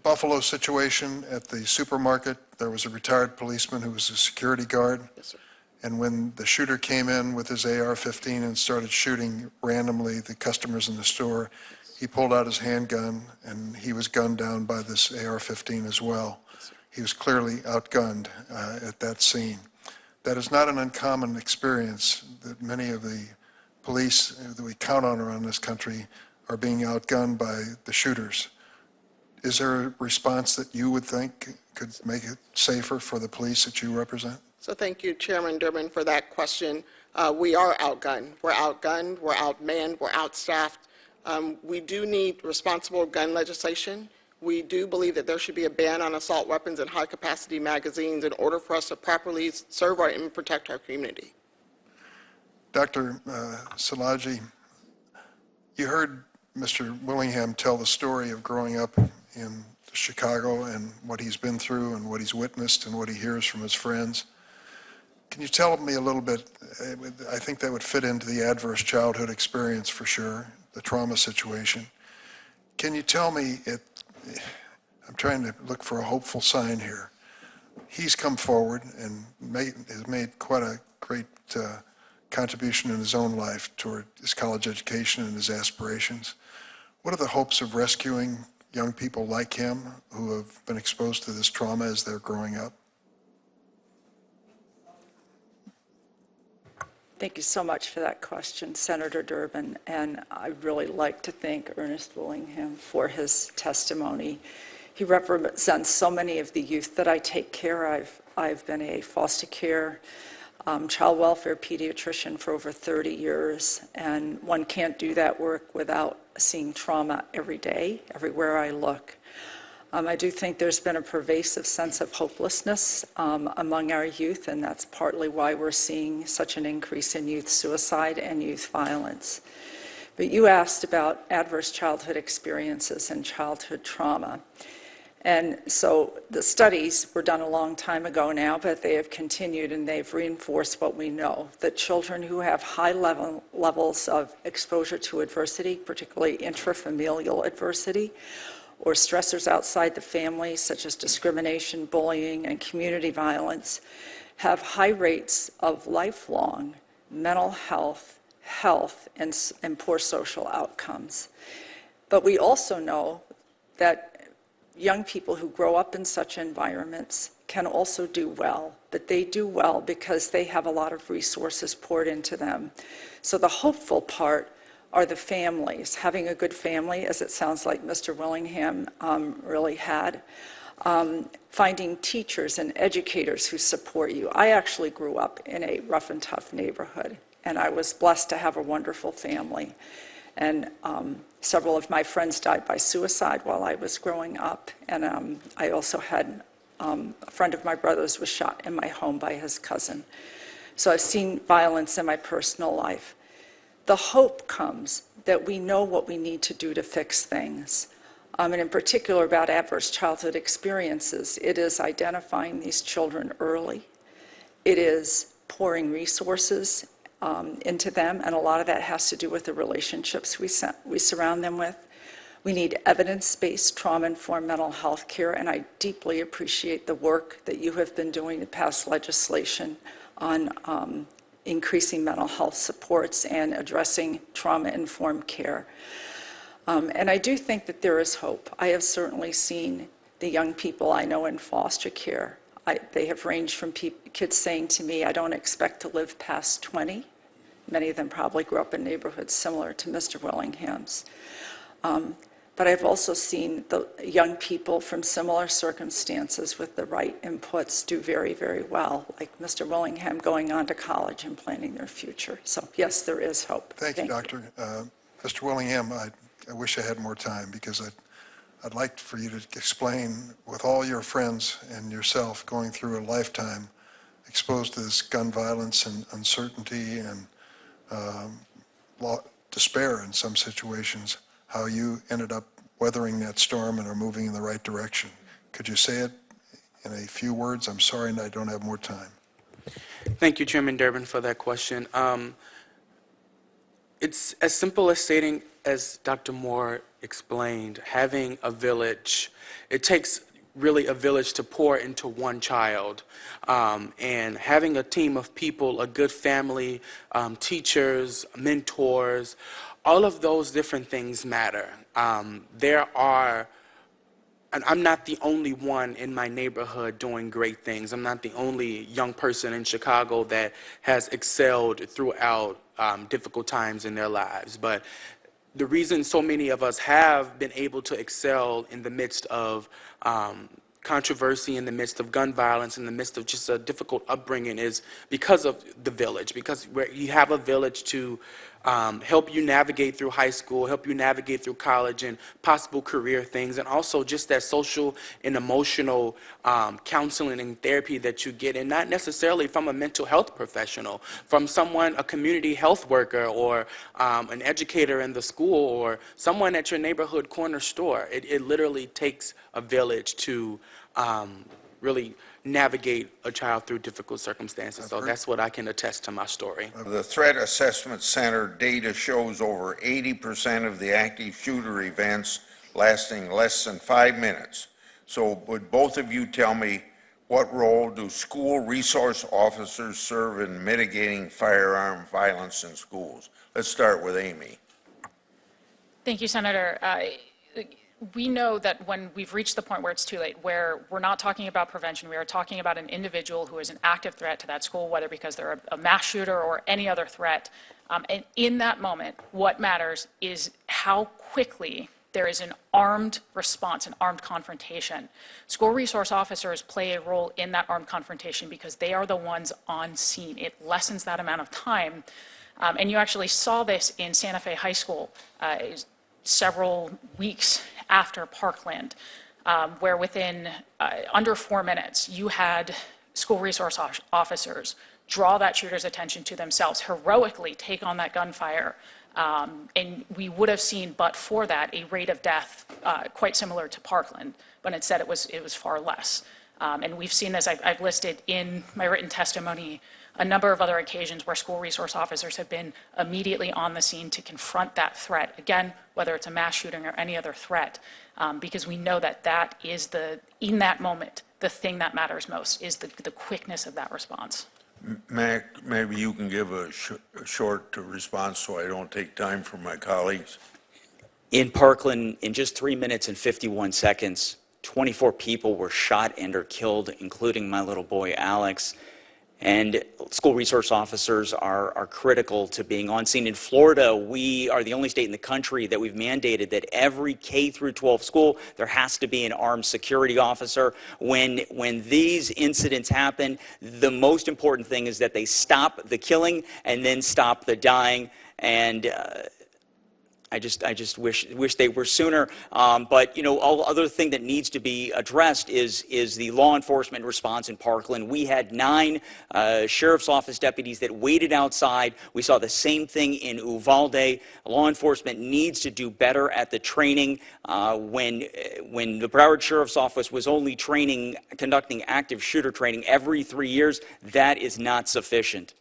Buffalo situation at the supermarket, there was a retired policeman who was a security guard. Yes, sir. And when the shooter came in with his AR-15 and started shooting randomly the customers in the store, he pulled out his handgun and he was gunned down by this AR-15 as well. Yes, he was clearly outgunned at that scene. That is not an uncommon experience that many of the police that we count on around this country are being outgunned by the shooters. Is there a response that you would think could make it safer for the police that you represent? So thank you, Chairman Durbin, for that question. We are outgunned. We're outgunned, we're outmanned, we're outstaffed. We do need responsible gun legislation. We do believe that there should be a ban on assault weapons and high-capacity magazines in order for us to properly serve and protect our community. Dr. Szilagyi, you heard Mr. Willingham tell the story of growing up in Chicago and what he's been through and what he's witnessed and what he hears from his friends. Can you tell me a little bit, I think that would fit into the adverse childhood experience for sure, the trauma situation. Can you tell me, I'm trying to look for a hopeful sign here. He's come forward and has made quite a great contribution in his own life toward his college education and his aspirations. What are the hopes of rescuing young people like him who have been exposed to this trauma as they're growing up? Thank you so much for that question, Senator Durbin, and I'd really like to thank Ernest Willingham for his testimony. He represents so many of the youth that I take care of. I've been a foster care, child welfare pediatrician for over 30 years, and one can't do that work without seeing trauma every day, everywhere I look. I do think there's been a pervasive sense of hopelessness among our youth, and that's partly why we're seeing such an increase in youth suicide and youth violence. But you asked about adverse childhood experiences and childhood trauma. And so the studies were done a long time ago now, but they have continued and they've reinforced what we know, that children who have high levels of exposure to adversity, particularly intrafamilial adversity, or stressors outside the family, such as discrimination, bullying, and community violence, have high rates of lifelong mental health, and poor social outcomes. But we also know that young people who grow up in such environments can also do well, but they do well because they have a lot of resources poured into them. So the hopeful part are the families, having a good family, as it sounds like Mr. Willingham really had, finding teachers and educators who support you. I actually grew up in a rough and tough neighborhood, and I was blessed to have a wonderful family. And several of my friends died by suicide while I was growing up, and I also had a friend of my brother's was shot in my home by his cousin. So I've seen violence in my personal life. The hope comes that we know what we need to do to fix things. And in particular about adverse childhood experiences, it is identifying these children early. It is pouring resources into them, and a lot of that has to do with the relationships we surround them with. We need evidence-based trauma-informed mental health care, and I deeply appreciate the work that you have been doing to pass legislation on increasing mental health supports and addressing trauma-informed care. And I do think that there is hope. I have certainly seen the young people I know in foster care. They have ranged from kids saying to me, I don't expect to live past 20. Many of them probably grew up in neighborhoods similar to Mr. Willingham's. But I've also seen the young people from similar circumstances with the right inputs do very, very well, like Mr. Willingham going on to college and planning their future. So yes, there is hope. Thank you, Doctor. Mr. Willingham, I wish I had more time because I'd like for you to explain, with all your friends and yourself going through a lifetime exposed to this gun violence and uncertainty and despair in some situations, how you ended up weathering that storm and are moving in the right direction. Could you say it in a few words? I'm sorry I don't have more time. Thank you, Chairman Durbin, for that question. It's as simple as stating as Dr. Moore explained, having a village, it takes really a village to pour into one child. And having a team of people, a good family, teachers, mentors, all of those different things matter. And I'm not the only one in my neighborhood doing great things. I'm not the only young person in Chicago that has excelled throughout difficult times in their lives. But the reason so many of us have been able to excel in the midst of controversy, in the midst of gun violence, in the midst of just a difficult upbringing is because of the village, because you have a village to help you navigate through high school, help you navigate through college and possible career things, and also just that social and emotional counseling and therapy that you get, and not necessarily from a mental health professional, from someone, a community health worker, or an educator in the school, or someone at your neighborhood corner store. It literally takes a village to really navigate a child through difficult circumstances. So that's what I can attest to my story. The Threat Assessment Center data shows over 80% of the active shooter events lasting less than 5 minutes. So would both of you tell me, what role do school resource officers serve in mitigating firearm violence in schools? Let's start with Amy. Thank you, Senator. We know that when we've reached the point where it's too late, where we're not talking about prevention, we are talking about an individual who is an active threat to that school, whether because they're a mass shooter or any other threat. And in that moment, what matters is how quickly there is an armed response, an armed confrontation. School resource officers play a role in that armed confrontation because they are the ones on scene. It lessens that amount of time. And you actually saw this in Santa Fe High School several weeks after Parkland, where within under 4 minutes, you had school resource officers draw that shooter's attention to themselves, heroically take on that gunfire, and we would have seen, but for that, a rate of death quite similar to Parkland, but instead it was far less. And we've seen this, I've listed in my written testimony a number of other occasions where school resource officers have been immediately on the scene to confront that threat, again, whether it's a mass shooting or any other threat, because we know that that is in that moment, the thing that matters most is the quickness of that response. Mac, maybe you can give a short response so I don't take time from my colleagues. In Parkland, in just 3 minutes and 51 seconds, 24 people were shot and or killed, including my little boy, Alex. And school resource officers are critical to being on scene. In Florida, we are the only state in the country that we've mandated that every K through 12 school, there has to be an armed security officer. When these incidents happen, the most important thing is that they stop the killing and then stop the dying. And I just wish they were sooner. But you know, all other thing that needs to be addressed is the law enforcement response in Parkland. We had 9 sheriff's office deputies that waited outside. We saw the same thing in Uvalde. Law enforcement needs to do better at the training. When the Broward Sheriff's Office was only conducting active shooter training every 3 years, that is not sufficient.